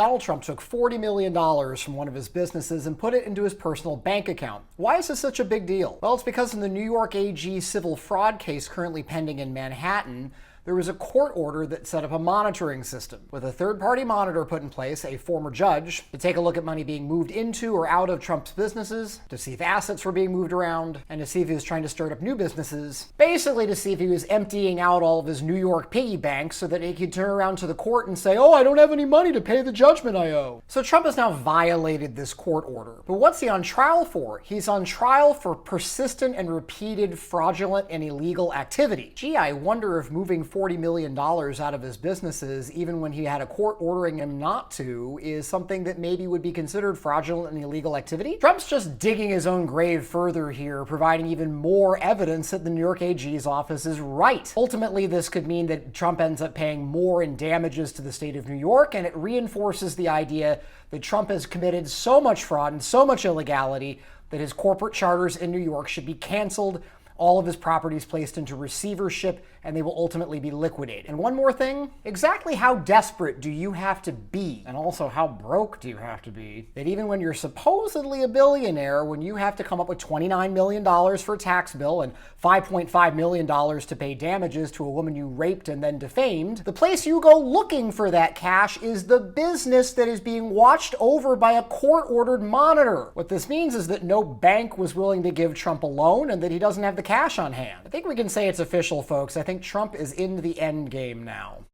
Donald Trump took $40 million from one of his businesses and put it into his personal bank account. Why is this such a big deal? Well, it's because in the New York AG civil fraud case currently pending in Manhattan, there was a court order that set up a monitoring system with a third-party monitor put in place, a former judge, to take a look at money being moved into or out of Trump's businesses, to see if assets were being moved around, and to see if he was trying to start up new businesses. Basically to see if he was emptying out all of his New York piggy banks so that he could turn around to the court and say, oh, I don't have any money to pay the judgment I owe. So Trump has now violated this court order. But what's he on trial for? He's on trial for persistent and repeated fraudulent and illegal activity. Gee, I wonder if moving $40 million out of his businesses, even when he had a court ordering him not to, is something that maybe would be considered fraudulent and illegal activity. Trump's just digging his own grave further here, providing even more evidence that the New York AG's office is right. Ultimately, this could mean that Trump ends up paying more in damages to the state of New York, and it reinforces the idea that Trump has committed so much fraud and so much illegality that his corporate charters in New York should be canceled, all of his properties placed into receivership, and they will ultimately be liquidated. And one more thing, exactly how desperate do you have to be, and also how broke do you have to be, that even when you're supposedly a billionaire, when you have to come up with $29 million for a tax bill and $5.5 million to pay damages to a woman you raped and then defamed, the place you go looking for that cash is the business that is being watched over by a court-ordered monitor. What this means is that no bank was willing to give Trump a loan and that he doesn't have the cash on hand. I think we can say it's official, folks. I think Trump is in the end game now.